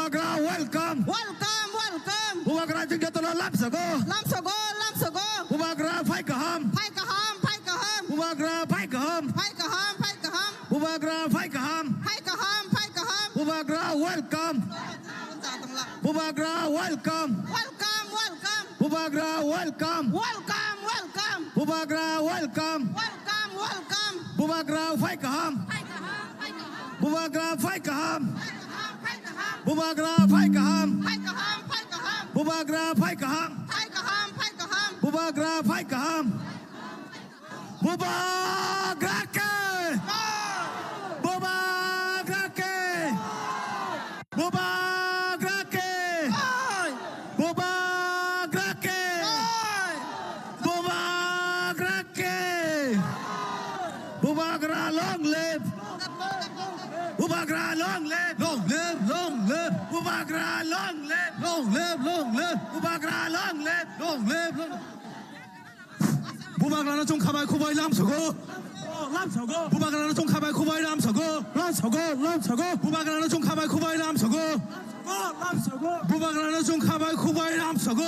Bubagra, welcome. Welcome, welcome. Bubagra juga telah lamsago. Lamsago, lamsago. Bubagra, fai kaham. Phai kaham, phai kaham. Bubagra, fai kaham. Phai kaham, phai kaham. Bubagra, fai kaham. Phai kaham, phai kaham. Bubagra, welcome. Bubagra, welcome. Welcome, welcome. Bubagra, welcome. Welcome, welcome. Bubagra, welcome. Welcome, welcome. Bubagra, fai kaham. Phai kaham, phai kaham. Bubagra, fai kaham. Phai kaham, Bubagra, fai kaham. phai kaham. Phai kaham, Bubagra, fai kaham. phai kaham. Phai kaham, Bubagra, fai kaham. Bubagra ke. Bubagra ke. Bubagra ke. Bubagra ke. Bubagra ke. Bubagra, long live. Bubagra, long live. Long live, long live, Bubagra, long live. long live, long live, Bubagra, long live. long live, long live. 부바그라는 좀 가발 코바이 람서고 람서고. 부바그라는 좀 가발 코바이 람서고 람서고. 람서고. 부바그라는 좀 가발 코바이 람서고 람서고. 부바그라는 좀 가발 코바이 람서고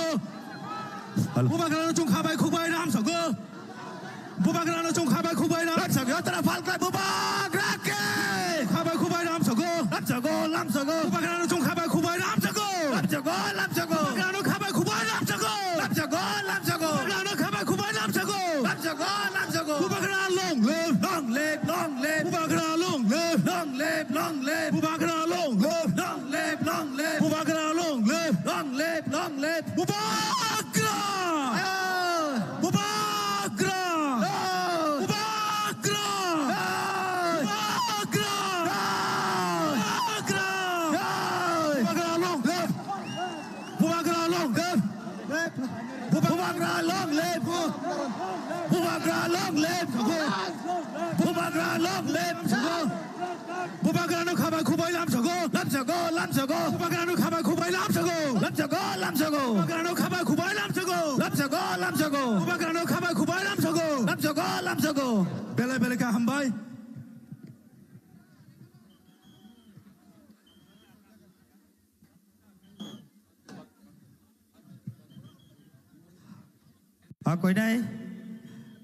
부바그라는 좀 가발 코바이 람서고 부바그라는 좀 가발 코바이 람서고 람서고. 여따라 발가 부바gra ke. 가발 코바이 람서고 람서고. 람서고. 부바그라는 좀 가발 코바이 람서고 람서고. 람서고. 부바그라는 가발 코바이 람서고 람서고. 람서고. 부바그라는 가발 코바이 람서고 람서고. 람서고. 부바그라 long live, long live. Long live. 부바그라 long live, Long live. Long live. 부바그라 long live, Long live. Long live. 부바그라 long live, Long live. Long live. 부바그라, Oh. 부바그라, Oh. 부바그라, Oh. 부바그라, Oh. 부바그라 long live, 부바그라 long live, Bubagra, long live. Bubagra, long live. Bubagra, long live. 부바그라는 가발 코바이 람서고 람서고. 람서고. 부바그라는 가발 코바이 람서고 람서고. 람서고. 부바그라는 가발 코바이 람서고 람서고. 람서고. 부바그라는 가발 코바이 람서고 람서고. 람서고. 벨레벨레가 한 바이 Koi nai.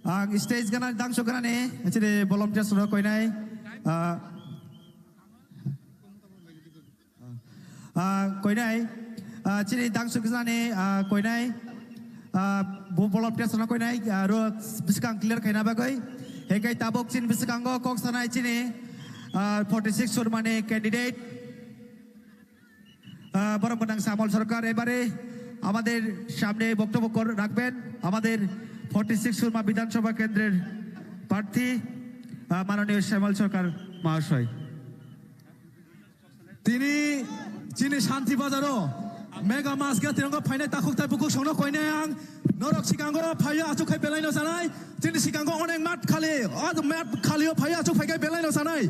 Ang stage kana dang so kana ne. Actually volunteers ro koi nai. Koi nai. Chini dang so kana ne koi nai. Volunteers ro koi nai ro biskang clear kai na ba koi. Hekai tabok chin biskang go kok sana chini 46 sur mane candidate. বড় প্রধান শ্যামল সরকার এবারে আমাদের সামনে বক্তব্য রাখবেন আমাদের 46 সুরমা বিধানসভা কেন্দ্রের প্রার্থী মাননীয় শ্যামল সরকার মহাশয় তিনি চিনি শান্তি বাজারও মেগা মাস গে তিরঙ্গ ফাইনাই তাকুক তাই বুকুক সংনো কইনাই আং নরক সিকাঙ্গ ফাইয়া আচুক খাই বেলাইনো জানাই চিনি সিকাঙ্গ অনেক মাঠ খালি মাঠ খালিও ফাইয়া আচুক ফাইগাই বেলাইনো জানাই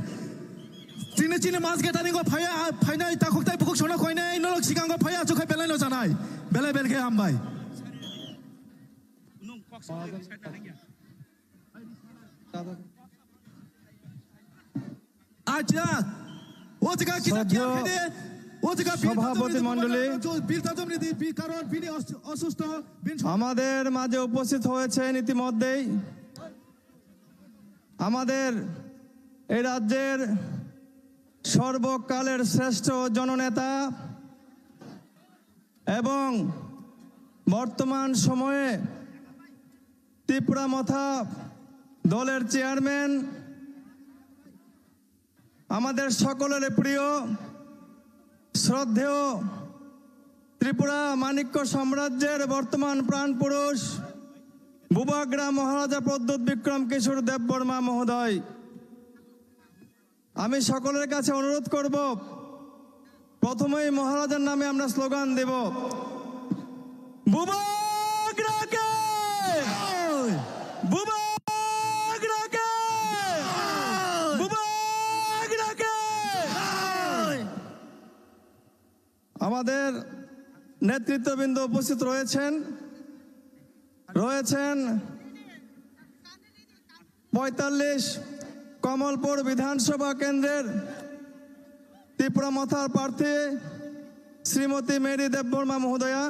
চিনি চিনি মাস গে তানিগো ফাইয়া ফাইনাই তাকুক তাই বুকুক সংনো কইনাই নরক সিকাঙ্গ ফাইয়া আচুক খাই বেলাইনো জানাই বেলাই বেলকে আমবাই আচ্ছা ও জায়গা কি সভাপতি মণ্ডলী আমাদের মাঝে উপস্থিত হয়েছেন ইতিমধ্যেই আমাদের এই রাজ্যের সর্বকালের শ্রেষ্ঠ জননেতা এবং বর্তমান সময়ে ত্রিপুরা মথা দলের চেয়ারম্যান আমাদের সকলের প্রিয় শ্রদ্ধেয় ত্রিপুরা মানিক্য সাম্রাজ্যের বর্তমান প্রাণপুরুষ বুবাগ্রা মহারাজা প্রদ্যোৎ বিক্রম কিশোর দেববর্মা মহোদয় আমি সকলের কাছে অনুরোধ করব প্রথমেই মহারাজার নামে আমরা স্লোগান দেব বুবাগ্রাকে বুবাগ্রাকে বুবাগ্রাকে আমাদের নেতৃত্ববৃন্দ উপস্থিত রয়েছেন 45 কমলপুর বিধানসভা কেন্দ্রের ত্রিপুরা মথার প্রার্থী শ্রীমতী মেরি দেববর্মা মহোদয়া,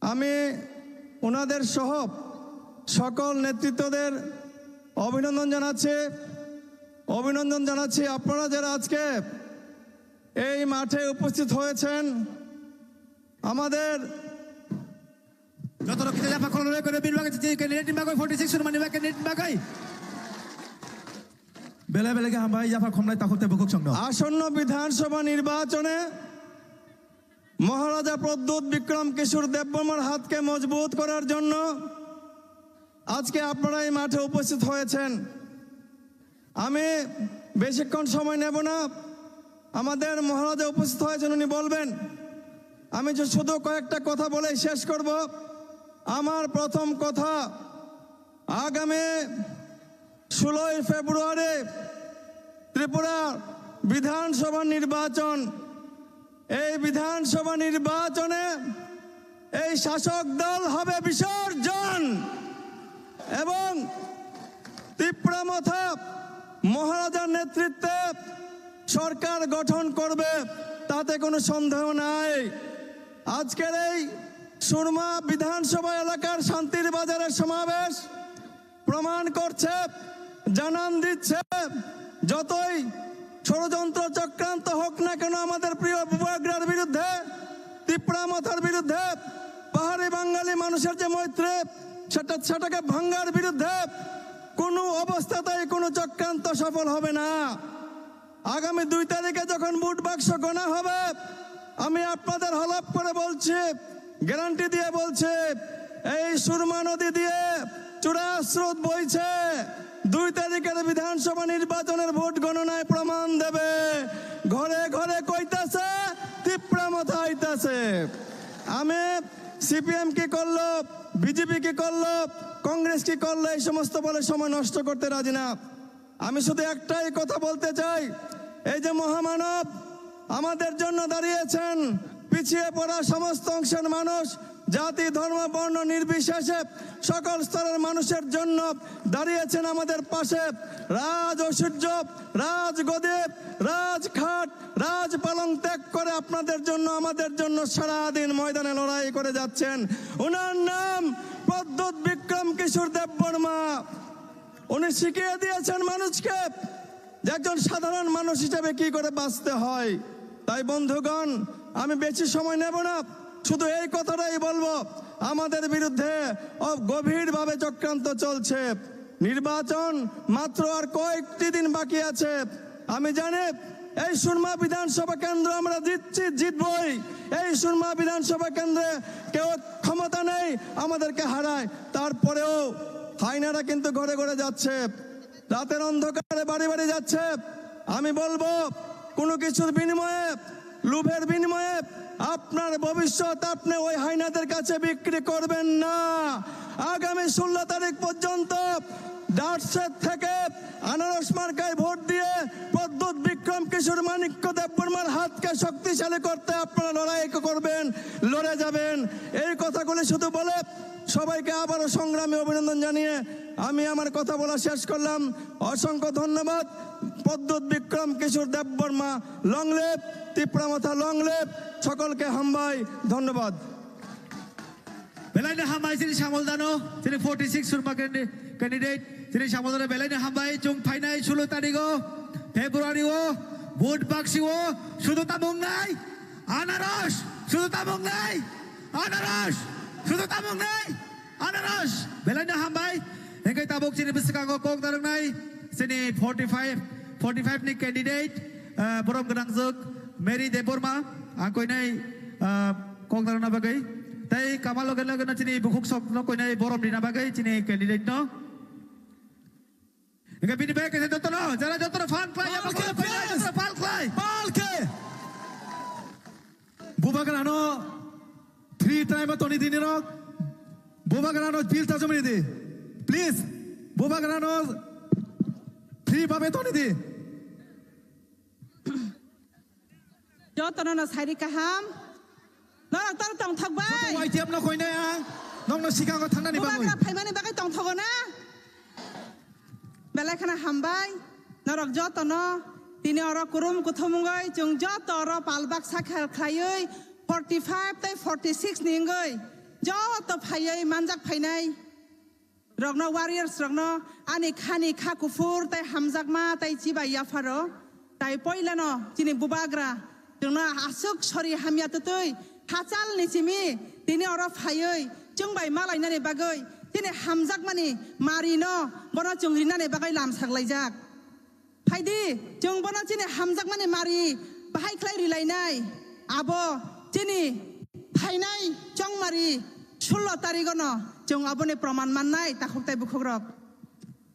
আমি ওনাদের সহ সকল নেতৃত্বদের অভিনন্দন জানাচ্ছি। আপনারা যারা আজকে এই মাঠে উপস্থিত হয়েছেন, আমাদের Jotoro kita dapat kalau mereka ada bin bagai jadi candidate bagai 46 suruh mana candidate bagai. বেলে বেলেগে হামবাই জাফা খমলাই তাকুতে বুকুক সংন আসন্ন বিধানসভা নির্বাচনে মহারাজা প্রদ্যোৎ বিক্রম কিশোর দেববর্মার হাতকে মজবুত করার জন্য আজকে আপনারা এই মাঠে উপস্থিত হয়েছেন। আমি বেশিক্ষণ সময় নেব না, আমাদের মহারাজা উপস্থিত হয়েছেন, উনি বলবেন। আমি যে শুধু কয়েকটা কথা বলে শেষ করব। আমার প্রথম কথা, আগামী 16 ফেব্রুয়ারি ত্রিপুরা বিধানসভা নির্বাচন। এই বিধানসভা নির্বাচনে এই শাসক দল হবে বিসর্জন এবং তীব্রমথা মহারাজার নেতৃত্বে সরকার গঠন করবে, তাতে কোনো সন্দেহ নাই। আজকের এই সুরমা বিধানসভা এলাকার শান্তির বাজারের সমাবেশ প্রমাণ করছে, জানান দিচ্ছে, যতই ষড়যন্ত্র চক্রান্ত হোক না কেন আমাদের প্রিয় বুবাগ্রার বিরুদ্ধে, তীব্রমথার বিরুদ্ধে, পাহাড়ি বাঙালি মানুষের যে মৈত্রী সেটাকে ভাঙ্গার বিরুদ্ধে কোনো অবস্থাতেই কোনো চক্রান্ত সফল হবে না। আগামী 2 তারিখে যখন ভোট বাক্স গণা হবে, আমি আপনাদের হলফ করে বলছি, গ্যারান্টি দিয়ে বলছি, এই সুরমা নদী দিয়ে চূড়া স্রোত বইছে। 2 তারিখের বিধানসভা নির্বাচনের ভোট গণনায় প্রমাণ দেবে। ঘরে ঘরে কইতাছে, তীব্রমথা আইতাছে। আমি সিপিএম কি করলো, বিজেপি কি করলো, কংগ্রেস কি করলো, এই সমস্ত বলে সময় নষ্ট করতে রাজি না। আমি শুধু একটাই কথা বলতে চাই, এই যে মহামানব আমাদের জন্য দাঁড়িয়েছেন, পিছিয়ে পড়া সমস্ত অংশের মানুষ, জাতি ধর্ম বর্ণ নির্বিশেষে সকল স্তরের মানুষের জন্য দাঁড়িয়েছেন আমাদের পাশে। রাজ ঐশ্বর্য, রাজগদি, রাজখাট, রাজপালং ত্যাগ করে আপনাদের জন্য, আমাদের জন্য সারাদিন ময়দানে লড়াই করে যাচ্ছেন। ওনার নাম প্রদ্যোৎ বিক্রম কিশোর দেববর্মা। উনি শিখিয়ে দিয়েছেন মানুষকে যে একজন সাধারণ মানুষ হিসেবে কি করে বাঁচতে হয়। তাই বন্ধুগণ, আমি বেশি সময় নেব না, শুধু এই কথাটাই বলবো, আমাদের বিরুদ্ধে গভীরভাবে চক্রান্ত চলছে। নির্বাচন মাত্র আর কয়েকটি দিন বাকি আছে। আমি জানি এই সুরমা বিধানসভা কেন্দ্র আমরা জিতবই। এই সুরমা বিধানসভা কেন্দ্রে কেউ ক্ষমতা নেই আমাদেরকে হারায়, তারপরেও হাইনারা কিন্তু ঘরে ঘরে যাচ্ছে, রাতের অন্ধকারে বাড়ি বাড়ি যাচ্ছে। আমি বলবো, কোনো কিছুর বিনিময়ে, লোভের বিনিময়ে আপনার ভবিষ্যৎ আপনি ওই হাইনাদের কাছে বিক্রি করবেন না। আগামী 16 তারিখ পর্যন্ত ডাটসের থেকে আনারস মার্কায় ভোট দিয়ে প্রদ্যোৎ বিক্রম কিশোর মানিক্য দেববর্মার হাতকে শক্তিশালী করতে আপনারা লড়াই করবেন, লড়ে যাবেন। এই কথাগুলি শুধু বলে সবাইকে আবারও সংগ্রামী অভিনন্দন জানিয়ে আমি আমার কথা বলা শেষ করলাম। অসংখ্য ধন্যবাদ। Pradyot Bikram Kishore Debbarma long live, Tipramotha long live. সকলকে হামবাই ধন্যবাদ। Belaina hambai sini Shamol Dano, sini 46 surma candidate, sini Shamol Dano belaina hambai chung phainai 16 tarikho February o vote baksi o শুধু তামুং নাই, আনারস শুধু তামুং নাই, আনারস শুধু তামুং নাই, আনারস belaina hambai engkai tabok sini besekang kok tarung nai sini 45 ni candidate borom genang juk Mary Deborma angkoi nai kok tarung na bagai তাই কামাল লগে লগে না চিনি বুকুক স্বপ্ন কই নাই বরম দিনা বাগাই চিনি ক্যান্ডিডেট ন এঙ্গা বিনি ব্যাক এসে যত না যারা যত ফান ক্লাই ফান ক্লাই পালকে বুবাগানো 3 টাইম তনি দিনিরক বুবাগানো বিলটা জমি দি প্লিজ বুবাগানো 3 ভাবে তনি দি যতন না সাইরি কাহাম নরক তর তং থাকবাই ওয়াই টিএম ন কইনা আং নং সিগাঙ্গ থাংনানি বাগৈ বুবাগ্রা ফাইমানি বাগাই তং থাগো না বেলাখানা হামবাই নরক যতন তিনি অর কুরুম কুথমুঙ্গই जों যত অর পালবাক সাখাল খায়ই 45 তাই 46 নিঙ্গই যত ফাইयै মানজাক ফাইনাই রগ্ন ওয়ারিয়ার্স রগ্ন আনি খানি খা কুফুর তাই হামজাক মা তাই চিবা ইয়াফারো তাই পয়লানো চিনি বুবাগ্রা जोंना आसुक सरि हामिया तुतुई हाचाल निचिमी तिनी अर फायै जों बाय मालायनानै बागै तिनी हामजाक मानि मारिनो बना जोंरिनानै बागै लामसागलायजाक फायदि जों बना तिनी हामजाक मानि मारि बाहाय ख्लाय रिलायनाय आबो तिनी फायनाय जों मारि 16 तारिखनो जों आबोनि प्रमाण माननाय ताखुकताय बुखुग्रक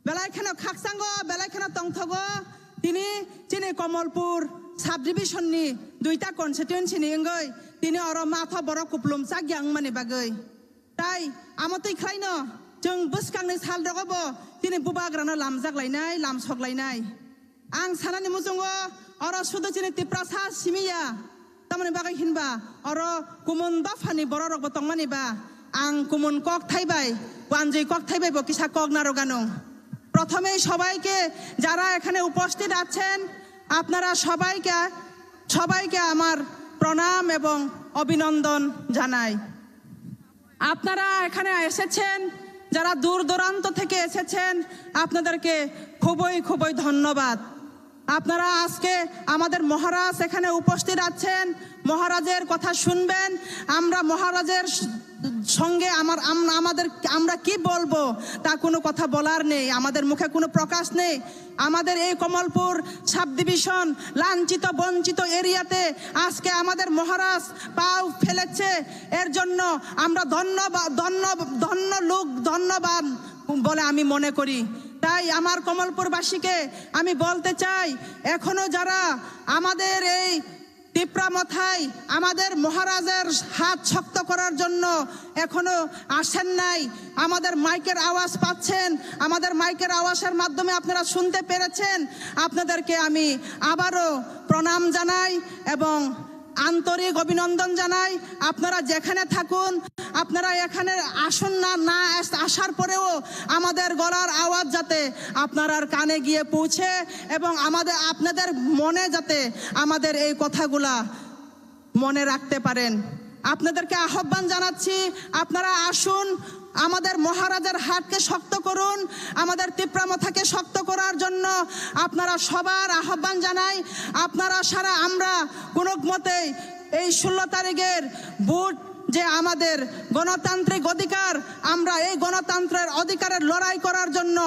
बेलायखानो खाकसांगो बेलायखानो तंथगो तिनी तिनी कमलपुर साब डिभिजननि दुईटा कन्स्टिट्युएन्सिनि इंगै तिनी अर माथा बर कुप्लुमसा ग्यां माने बागै ताई आमतै ख्लायनो जों बसकांनि साल दगबो तिनी बुबाग्रानो लामजागलायनाय लामसगलायनाय आं सानानि मुजुंगो अर सुदु तिनी तिप्रासा सिमिया तामाने बागै हिनबा अर कुमुन बाफानि बर रगबो तंमानिबा आं कुमुन কক थाइबाय वानजै কক थाइबाय बकिसा কক नारगानो प्रथमेই সবাইকে যারা এখানে উপস্থিত আছেন আপনারা সবাইকে আমার প্রণাম এবং অভিনন্দন জানাই আপনারা এখানে এসেছেন যারা দূর দূরান্ত থেকে এসেছেন আপনাদেরকে খুবই ধন্যবাদ আপনারা আজকে আমাদের মহারাজ এখানে উপস্থিত আছেন মহারাজের কথা শুনবেন আমরা মহারাজের সঙ্গে আমরা কি বলবো তা কোনো কথা বলার নেই আমাদের মুখে কোনো প্রকাশ নেই আমাদের এই কমলপুর সাব ডিভিশন লাঞ্ছিত বঞ্চিত এরিয়াতে আজকে আমাদের মহারাজ পাও ফেলেছে এর জন্য আমরা ধন্যবাদ বলে আমি মনে করি তাই আমার কমলপুরবাসীকে আমি বলতে চাই এখনো যারা আমাদের এই টিপ্রা মাথায় আমাদের মহারাজের হাত শক্ত করার জন্য এখনো আসেন নাই আমাদের মাইকের আওয়াজ পাচ্ছেন আমাদের মাইকের আওয়াজের মাধ্যমে আপনারা শুনতে পেরেছেন আপনাদেরকে আমি আবারও প্রণাম জানাই এবং আন্তরিক অভিনন্দন জানাই আপনারা যেখানে থাকুন আপনারা এখানে আসুন না আসার পরেও আমাদের গলার আওয়াজ যাতে আপনার কানে গিয়ে পৌঁছে এবং আপনাদের মনে যাতে আমাদের এই কথাগুলা মনে রাখতে পারেন আপনাদেরকে আহ্বান জানাচ্ছি আপনারা আসুন আমাদের মহারাজের হাতকে শক্ত করুন আমাদের তীব্রমথাকে শক্ত করার জন্য আপনারা সবার আহ্বান জানাই আপনারা সারা আমরা কোনো মতেই এই 16 তারিখের ভোট যে আমাদের গণতান্ত্রিক অধিকার আমরা এই গণতন্ত্রের অধিকারের লড়াই করার জন্য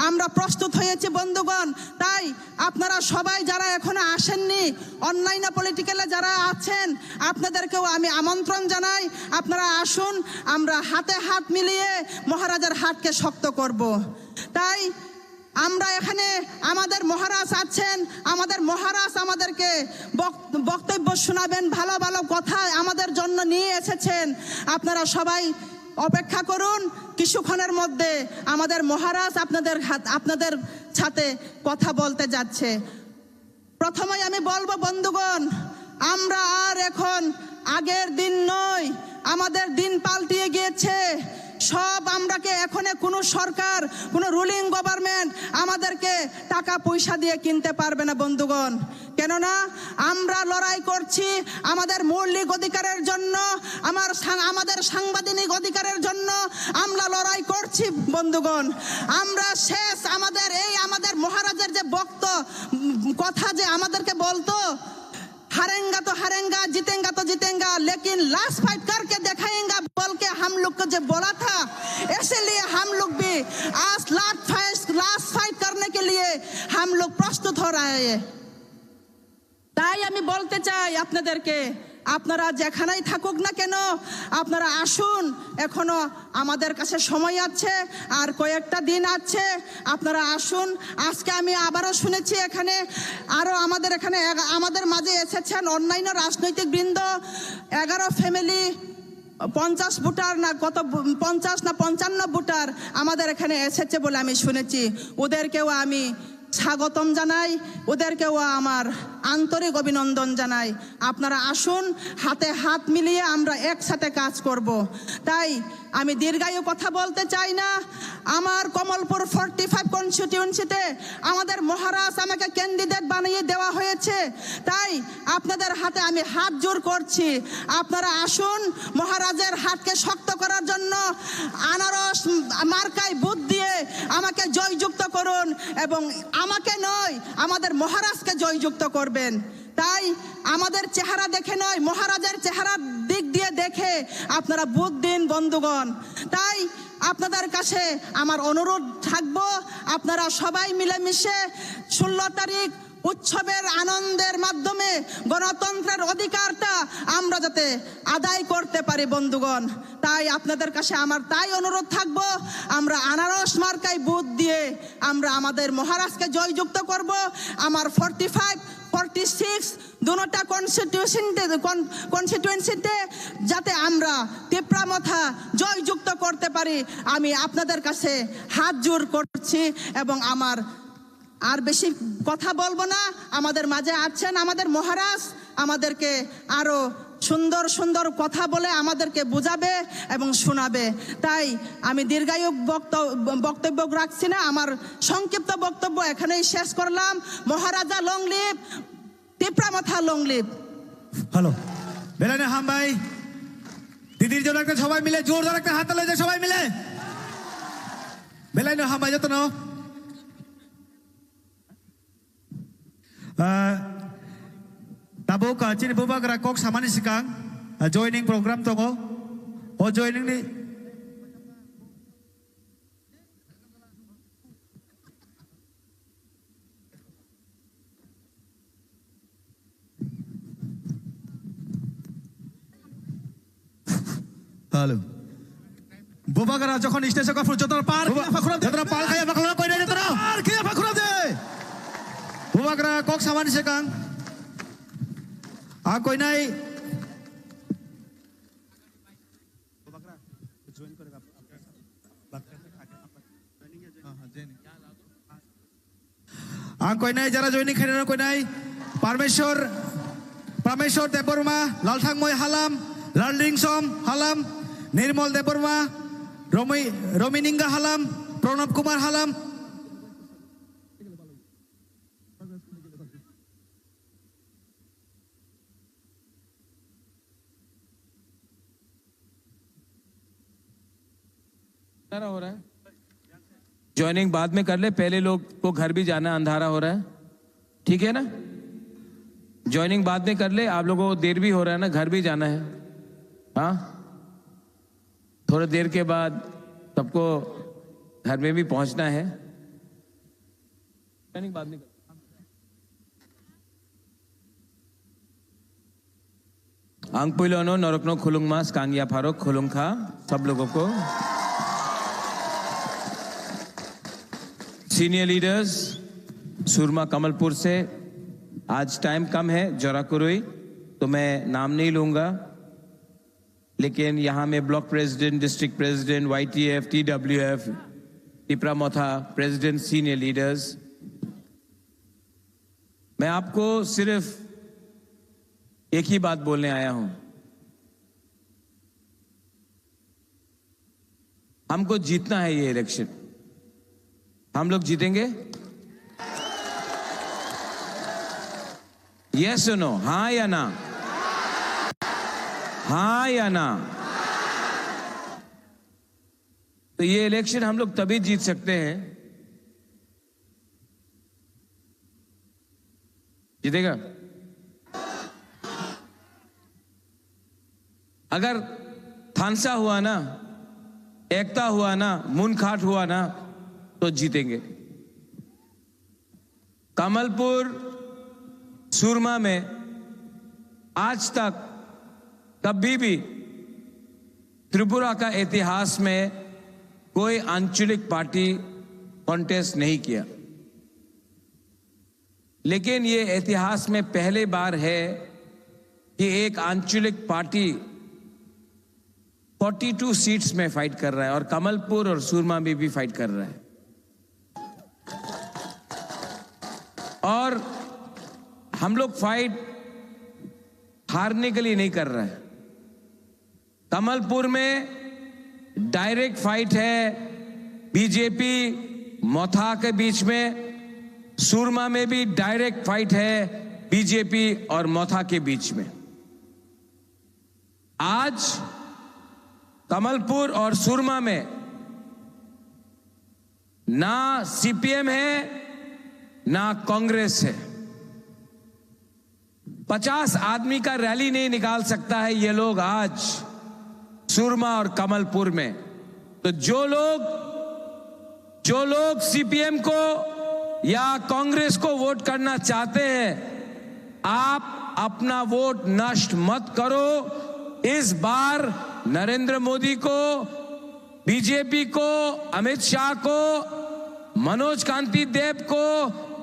আমরা প্রস্তুত হয়েছি বন্ধুগণ তাই আপনারা সবাই যারা এখনো আসেননি অনলাইনে পলিটিক্যালে যারা আছেন আপনাদেরকেও আমি আমন্ত্রণ জানাই আপনারা আসুন আমরা হাতে হাত মিলিয়ে মহারাজের হাতকে শক্ত করব তাই আমরা এখানে আমাদের মহারাজ আছেন আমাদের মহারাজ আমাদেরকে বক্তব্য শোনাবেন ভালো ভালো কথা আমাদের জন্য নিয়ে এসেছেন আপনারা সবাই অপেক্ষা করুন কিছুক্ষণের মধ্যে আমাদের মহারাজ আপনাদের সাথে কথা বলতে যাচ্ছে প্রথমেই আমি বলবো বন্ধুগণ আমরা আর এখন আগের দিন নয় আমাদের দিন পাল্টিয়ে গিয়েছে সব আমরাকে এখন কোনো সরকার কোনো রুলিং গভর্নমেন্ট আমাদেরকে টাকা পয়সা দিয়ে কিনতে পারবে না বন্ধুগণ কেননা আমরা লড়াই করছি আমাদের মৌলিক অধিকারের জন্য আমাদের সাংবিধানিক অধিকারের জন্য আমরা লড়াই করছি বন্ধুগণ আমরা শেষ আমাদের মহারাজের যে কথা যে আমাদেরকে বলতো हारेंगा तो हारेंगा जीतेंगा तो जीतेंगा लेकिन लास्ट फाइट करके दिखाएंगा बोल के हम लोग को जो बोला था इसलिए हम लोग भी आज लास्ट फाइट करने के लिए हम लोग प्रस्तुत हो रहे हैं তাই আমি বলতে চাই আপনাদেরকে আপনারা যেখানেই থাকুক না কেন আপনারা আসুন এখনো আমাদের কাছে সময় আছে আর কয়েকটা দিন আছে আপনারা আসুন আজকে আমি আবারও শুনেছি এখানে আরো আমাদের মাঝে এসেছেন অন্যান্য রাজনৈতিক বৃন্দ 11 ফ্যামিলি 50 ভোটার না কত 50 না 55 ভোটার আমাদের এখানে এসেছে বলে আমি শুনেছি ওদেরকেও আমি স্বাগতম জানাই, ওদেরকেও আমার আন্তরিক অভিনন্দন জানাই। আপনারা আসুন, হাতে হাত মিলিয়ে আমরা একসাথে কাজ করব। তাই আমি দীর্ঘায়ু কথা বলতে চাই না। আমার কমলপুর 45 কনস্টিটিউয়েন্সিতে আমাদের মহারাজ আমাকে ক্যান্ডিডেট বানিয়ে দেওয়া হয়েছে। তাই আপনাদের হাতে আমি হাত জোর করছি, আপনারা আসুন, মহারাজের হাতকে শক্ত করার জন্য আনারস মার্কায় ভোট দিয়ে আমাকে জয়যুক্ত করুন, এবং আমাকে নয় আমাদের মহারাজকে জয়যুক্ত করবেন। তাই আমাদের চেহারা দেখে নয়, মহারাজের চেহারার দিক দিয়ে দেখে আপনারা ভোট দিন বন্ধুগণ। তাই আপনাদের কাছে আমার অনুরোধ থাকবো, আপনারা সবাই মিলেমিশে 16 তারিখ উৎসবের আনন্দের মাধ্যমে গণতন্ত্রের অধিকারটা আমরা যাতে আদায় করতে পারি বন্ধুগণ। তাই আপনাদের কাছে আমার তাই অনুরোধ থাকবো, আমরা আনারস মার্কায় ভোট দিয়ে আমরা আমাদের মহারাজকে জয়যুক্ত করব। আমার 45, 46 দুটা কনস্টিটিউয়েন্সিতে যাতে আমরা তিপ্রামথা জয়যুক্ত করতে পারি, আমি আপনাদের কাছে হাত জোর করছি। এবং আমার আর বেশি কথা বলবো না, আমাদের মাঝে আছেন আমাদের মহারাজ, আমাদেরকে আরো সুন্দর সুন্দর কথা বলে আমাদেরকে বুঝাবে এবং শোনাবে। তাই আমি দীর্ঘায়ু বক্তব্য রাখছি না, আমার সংক্ষিপ্ত বক্তব্য এখানেই শেষ করলাম। Maharaja long live, Tipramotha long live. Hello, বেলানে হাম ভাই, দিদির জন্য একটা সবাই মিলে জোরদার একটা হাত তালে সবাই মিলে বেলানে হাম ভাই যত না tabuk chini bubagra kok samani sikang joining program tongo o joining ni hello বুবাগরা যখন স্টেশন কা যতরা পার যতরা পাল খায়া বাখলা কই রে যতরা পার কিয়া ফাখরা দে bubagra kok samani sikang a koi nai a koi nai jara joining khaina koi nai Parmeshwar Deborma, Lalthangmoy Halam, Lalringsom Halam, Nirmal Deborma, Romininga Halam, Pranab Kumar Halam. हो रहा है, ज्वाइनिंग बाद में कर ले, पहले लोग को घर भी जाना, अंधारा हो रहा है, ठीक है ना? ज्वाइनिंग बाद में कर ले, आप लोगों को देर भी हो रहा है ना, घर भी जाना है। हाँ, थोड़ी देर के बाद सबको घर में भी पहुंचना है। ज्वाइनिंग बाद में कर। आंगपुलोनो नरकनो खुलुंग मास कांगिया फारोक खुलुंग खा सब लोगों को। सीनियर लीडर्स सुरमा कमलपुर से, आज टाइम कम है, जोराकुरुई, तो मैं नाम नहीं लूंगा, लेकिन यहां में block president, district president, YTF, TWF, Tipramotha president, senior leaders, मैं आपको सिर्फ एक ही बात बोलने आया हूं। हमको जीतना है ये इलेक्शन। हम लोग जीतेंगे? यस और नो, हाँ या ना? हाँ या ना? तो ये इलेक्शन हम लोग तभी जीत सकते हैं, जीतेगा अगर थानसा हुआ ना, एकता हुआ ना, मुनखाट हुआ ना, तो जीतेंगे। कमलपुर सुरमा में आज तक कभी भी त्रिपुरा का इतिहास में कोई आंचलिक पार्टी कॉन्टेस्ट नहीं किया, लेकिन ये इतिहास में पहली बार है कि एक आंचलिक पार्टी 42 सीट्स में फाइट कर रहा है, और कमलपुर और सुरमा में भी फाइट कर रहा है। और हम लोग फाइट हारने के लिए नहीं कर रहे हैं। कमलपुर में डायरेक्ट फाइट है बीजेपी मोथा के बीच में, सुरमा में भी डायरेक्ट फाइट है बीजेपी और मोथा के बीच में। आज कमलपुर और सुरमा में ना सीपीएम है ना कांग्रेस है। 50 आदमी का रैली नहीं निकाल सकता है ये लोग आज सुरमा और कमलपुर में। तो जो लोग सीपीएम को या कांग्रेस को वोट करना चाहते हैं, आप अपना वोट नष्ट मत करो। इस बार नरेंद्र मोदी को, बीजेपी को, अमित शाह को, मनोज कांति देव को,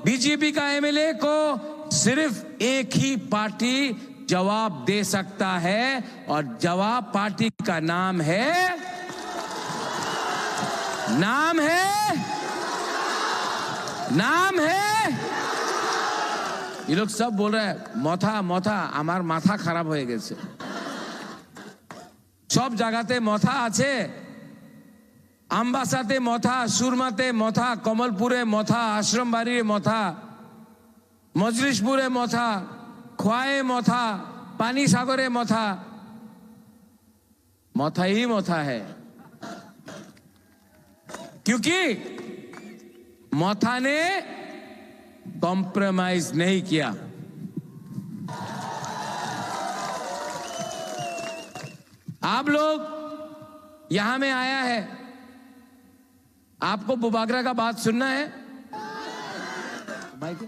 बीजेपी का एमएलए को सिर्फ एक ही पार्टी जवाब दे सकता है और जवाब पार्टी का नाम है ये लोग सब बोल रहे हैं मोथा আমার মাথা খারাপ হয়ে গেছে। সব জায়গাতে মথা আছে, আমবাসাতে মথা, সুরমাতে মথা, কমলপুরে মথা, আশ্রমবাড়িরে মথা, মজলিশপুরে মথা, খোয়ায়ে মথা, পানি সাগরে মথা, मथा ही मथा है। क्योंकि मथा ने कॉम्प्रोमाइज नहीं किया। आप लोग यहां में आया है, आपको बुबागरा का बात सुनना है भाई के?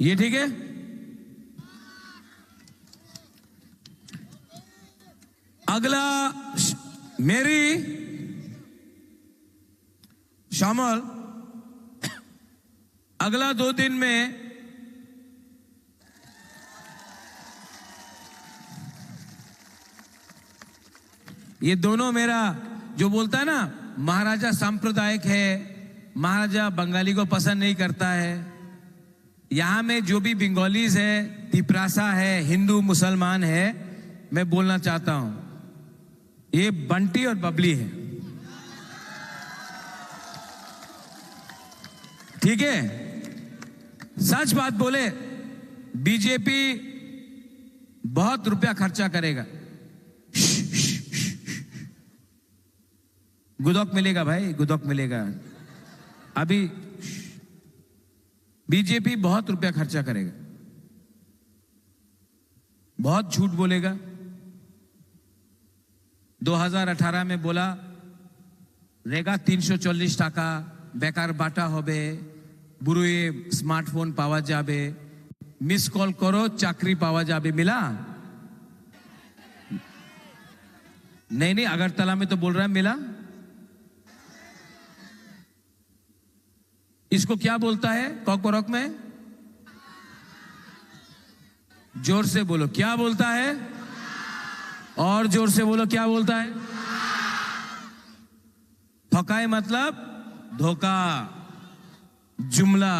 ये ठीक है? अगला मेरी शामल अगला 2 दिन में ये दोनों मेरा जो बोलता है ना महाराजा सांप्रदायिक है, महाराजा बंगाली को पसंद नहीं करता है। यहां में जो भी बंगालीज है, तिपरासा है, हिंदू मुसलमान है, मैं बोलना चाहता हूं ये बंटी और बबली है, ठीक है? सच बात बोले, बीजेपी बहुत रुपया खर्चा करेगा। गुदौक मिलेगा भाई, गुदौक मिलेगा। अभी बीजेपी बहुत रुपया खर्चा करेगा, बहुत झूठ बोलेगा। 2018 में बोला रेगा 340 टाका बेकार बाटा होबे, बुरुए स्मार्टफोन पावा जाबे, मिस कॉल करो चाकरी पावा जाबे। मिला? नहीं, अगरतला में तो बोल रहा है मिला। इसको क्या बोलता है कॉकबोरॉक में? जोर से बोलो, क्या बोलता है? और जोर से बोलो, क्या बोलता है? ठकाई मतलब धोखा, जुमला।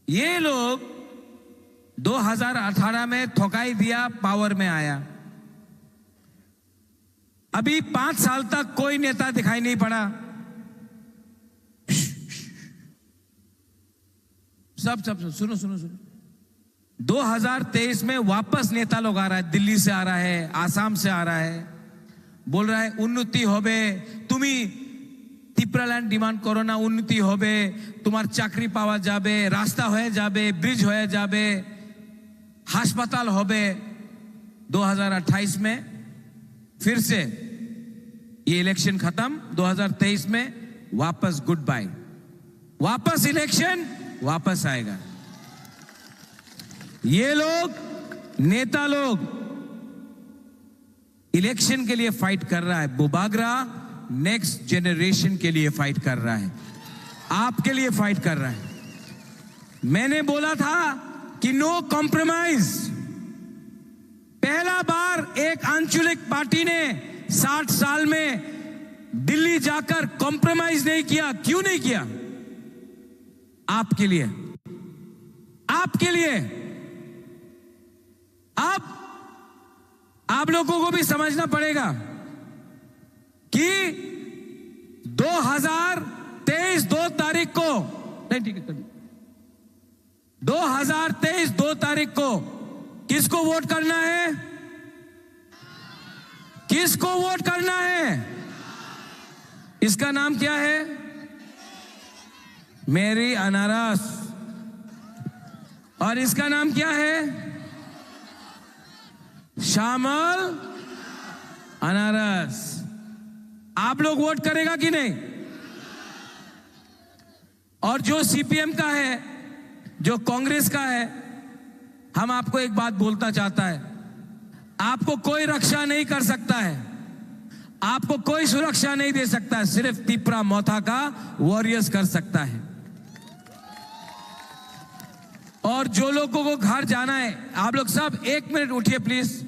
ये लोग 2018 में ठकाई दिया, पावर में आया। अभी 5 साल तक कोई नेता दिखाई नहीं पड़ा। सब सुनो 2023 में वापस नेता लोग आ रहा है, दिल्ली से आ रहा है, आसाम से आ रहा है, बोल रहा है उन्नति होबे, तुम्ही तिप्रालैंड डिमांड करो ना, उन्नति होबे, तुम्हार चाकरी पावा जाबे, रास्ता होए जाबे, ब्रिज होए जाबे, हास्पताल होबे। 2028 में फिर से ये इलेक्शन खत्म, 2023 में वापस गुड बाय, वापस इलेक्शन वापस आएगा। ये लोग नेता लोग इलेक्शन के लिए फाइट कर रहा है, बुबागरा नेक्स्ट जनरेशन के लिए फाइट कर रहा है, आपके लिए फाइट कर रहा है। मैंने बोला था कि नो कॉम्प्रोमाइज। पहला बार एक आंचलिक पार्टी ने 60 साल में दिल्ली जाकर कॉम्प्रोमाइज नहीं किया। क्यों नहीं किया? आपके लिए, आपके लिए। अब आप लोगों को भी समझना पड़ेगा कि 2023 2 तारीख को, नहीं ठीक है, 2023 2 तारीख को किसको वोट करना है? किसको वोट करना है? इसका नाम क्या है? मेरी अनारस। और इसका नाम क्या है? श्यामल अनारस। आप लोग वोट करेगा कि नहीं? और जो सीपीएम का है, जो कांग्रेस का है, हम आपको एक बात बोलता चाहता है, आपको कोई रक्षा नहीं कर सकता है, आपको कोई सुरक्षा नहीं दे सकता है, सिर्फ तिपरा मोथा का वॉरियर्स कर सकता है। और जो लोगों को घर जाना है, आप लोग सब 1 मिनट उठिए प्लीज।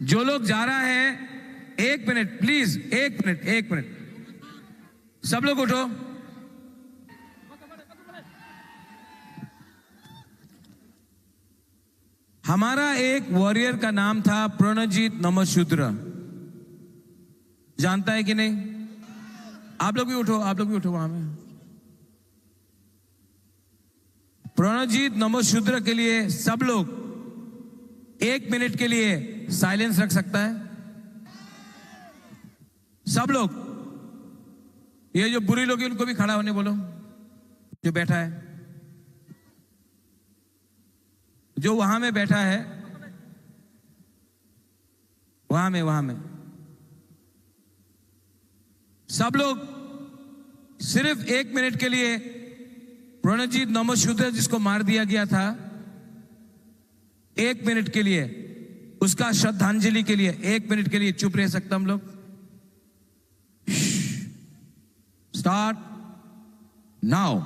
जो लोग जा रहा है 1 मिनट प्लीज, 1 मिनट, 1 मिनट, सब लोग उठो। हमारा एक वॉरियर का नाम था प्रणजीत नमशूद्र, जानता है कि नहीं? आप लोग भी उठो, आप लोग भी उठो वहां में। प्रणजीत नमशूद्र के लिए सब लोग 1 मिनट के लिए साइलेंस रख सकता है? सब लोग। ये जो बुरी लोग हैं उनको भी खड़ा होने बोलो, जो बैठा है, जो वहां में बैठा है, वहां में सब लोग सिर्फ 1 मिनट के लिए प्रणजीत नमशूद्र जिसको मार दिया गया था, 1 मिनट के लिए उसका श्रद्धांजलि के लिए 1 मिनट के लिए चुप रह सकता हम लोग? Start now.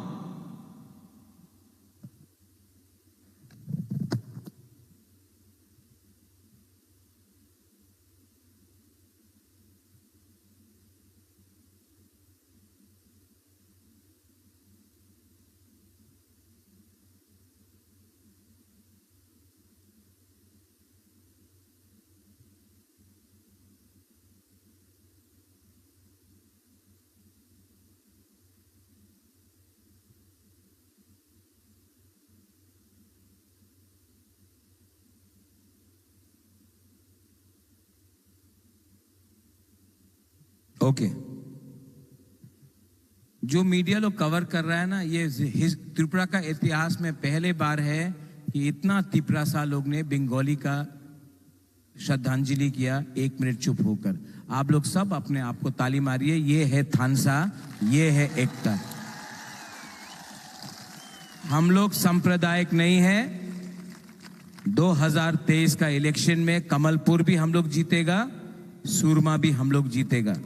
ओके। जो मीडिया लोग कवर कर रहा है ना, ये त्रिपुरा का इतिहास में पहले बार है कि इतना तिपरासा लोग ने बंगाली का श्रद्धांजलि किया 1 मिनट चुप होकर। आप लोग सब अपने आप को ताली मारिए। ये है थानसा, ये है एकता। हम लोग सांप्रदायिक नहीं है। 2023 का इलेक्शन में कमलपुर भी हम लोग जीतेगा, सूरमा भी हम लोग जीतेगा।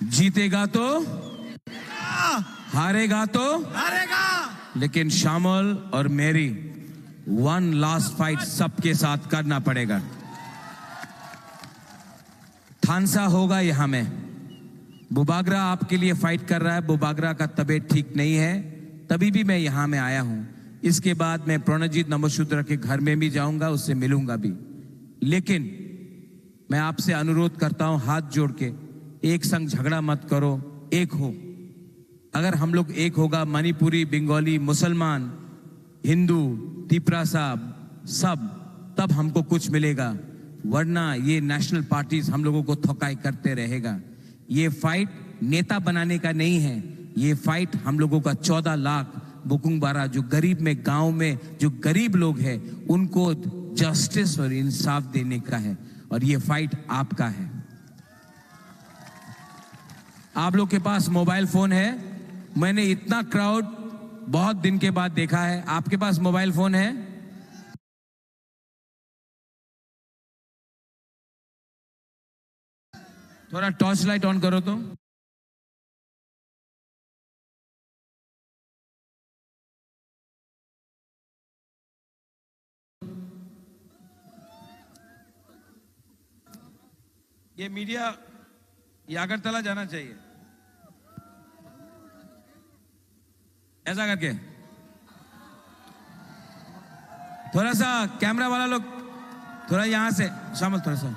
जीतेगा तो हारेगा तो हारेगा, लेकिन श्यामल और मेरी 1 लास्ट फाइट सबके साथ करना पड़ेगा। थानसा होगा यहां में। बुबागरा आपके लिए फाइट कर रहा है। बुबागरा का तबीयत ठीक नहीं है, तभी भी मैं यहां में आया हूं। इसके बाद मैं प्रणजीत नमशूद्र के घर में भी जाऊंगा, उससे मिलूंगा भी। लेकिन मैं आपसे अनुरोध करता हूं हाथ जोड़ के, एक संग झगड़ा मत करो, एक हो। अगर हम लोग एक होगा, मणिपुरी, बंगाली, मुसलमान, हिंदू, तिपरासा सब, तब हमको कुछ मिलेगा। वरना ये नेशनल पार्टीज हम लोगों को थकाई करते रहेगा। ये फाइट नेता बनाने का नहीं है, ये फाइट हम लोगों का 14 लाख बुकुंगबारा जो गरीब में, गांव में जो गरीब लोग हैं, उनको जस्टिस और इंसाफ देने का है। और ये फाइट आपका है। आप लोग के पास मोबाइल फोन है। मैंने इतना क्राउड बहुत दिन के बाद देखा है। आपके पास मोबाइल फोन है? थोड़ा टॉर्च लाइट ऑन करो तो। ये मीडिया ये अगरतला जाना चाहिए, ऐसा करके। थोड़ा सा कैमरा वाला लोग थोड़ा यहां से शामिल, थोड़ा सा।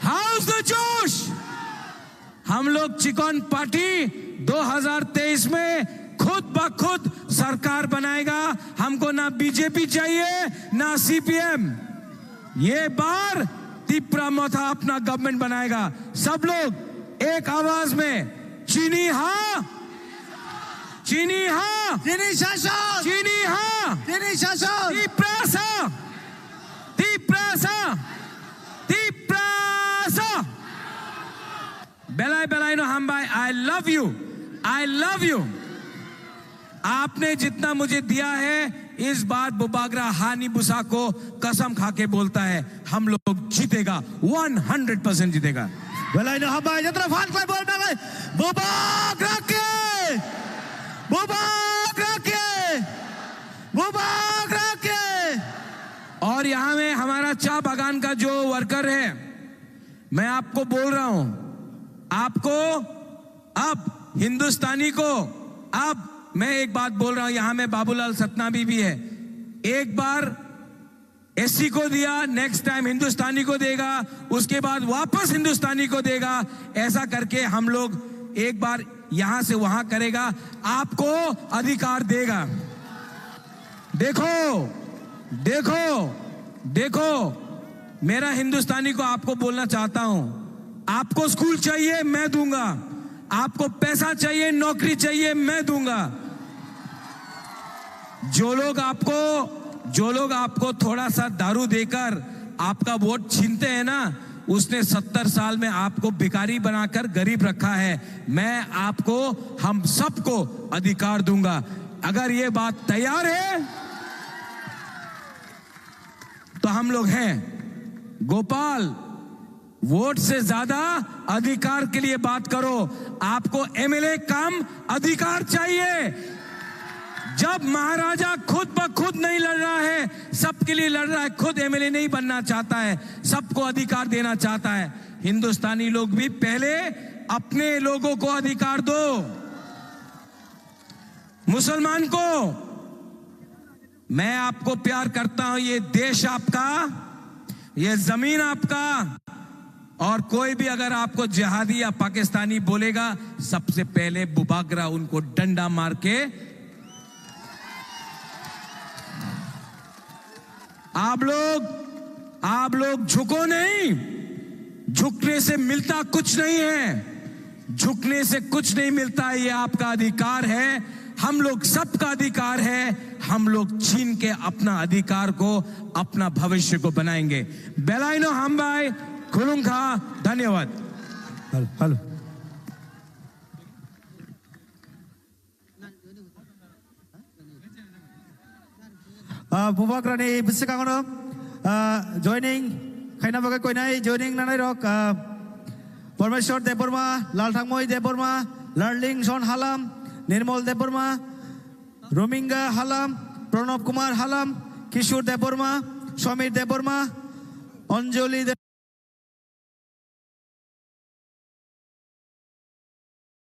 हाउस द जोश। हम लोग चिकन पार्टी 2023 में खुद ब खुद सरकार बनाएगा। हमको ना बीजेपी चाहिए ना सीपीएम। ये बार तिप्रा मोथा अपना गवर्नमेंट बनाएगा। सब लोग एक आवाज में चीनी हाँ, चीनी हाँ, चीनी शासन, चीनी हाँ, चीनी शासन, तिप्रासा, तिप्रासा, तिप्रासा। बेलाई बेलाई नो हम भाई, I love you, I love you. आपने जितना मुझे दिया है, इस बार बुबागरा हानी बुसा को कसम खा के बोलता है, हम लोग जीतेगा, 100% जीतेगा। बेलाई नो हम भाई जतरा फान क्लाई बोल में बुबागरा के, बुबागरा के, बुबागरा के। और यहां में हमारा चाय बागान का जो वर्कर है, मैं आपको बोल रहा हूं, आपको अब हिंदुस्तानी को, अब मैं एक बात बोल रहा हूं, यहां में बाबूलाल सतनामी भी है। एक बार एससी को दिया, नेक्स्ट टाइम हिंदुस्तानी को देगा, उसके बाद वापस हिंदुस्तानी को देगा। ऐसा करके हम लोग एक बार यहां से वहां करेगा, आपको अधिकार देगा। देखो देखो देखो, मेरा हिंदुस्तानी को आपको बोलना चाहता हूं, आपको स्कूल चाहिए मैं दूंगा, आपको पैसा चाहिए, नौकरी चाहिए मैं दूंगा। जो लोग आपको थोड़ा सा दारू देकर आपका वोट छीनते हैं ना, उसने 70 साल में आपको भिखारी बनाकर गरीब रखा है। मैं आपको, हम सबको अधिकार दूंगा। अगर ये बात तैयार है तो हम लोग हैं। गोपाल, वोट से ज्यादा अधिकार के लिए बात करो। आपको एमएलए कम अधिकार चाहिए। जब महाराजा खुद ब खुद नहीं लड़ रहा है, सबके लिए लड़ रहा है, खुद एमएलए नहीं बनना चाहता है, सबको अधिकार देना चाहता है। हिंदुस्तानी लोग भी पहले अपने लोगों को अधिकार दो। मुसलमान को, मैं आपको प्यार करता हूं, ये देश आपका, ये जमीन आपका। और कोई भी अगर आपको जिहादी या पाकिस्तानी बोलेगा, सबसे पहले बुबागरा उनको डंडा मार के, आप लोग झुको नहीं। झुकने से मिलता कुछ नहीं है, झुकने से कुछ नहीं मिलता। ये आपका अधिकार है, हम लोग सबका अधिकार है। हम लोग छीन के अपना अधिकार को, अपना भविष्य को बनाएंगे। बेलाइनो हम भाई खुलुंखा, धन्यवाद। हेलो बुबागरा ने बिसिकांगनो जॉइनिंग खाइना बगे कोइनाय जॉइनिंग नानाय रक परमेश्वर देबबर्मा, लालथांमय देबबर्मा, लार्लिंग सन हालाम, निर्मल देबबर्मा, रोमिंगा हालाम, प्रणब कुमार हालाम, किशोर देबबर्मा, समीर देबबर्मा, अंजलि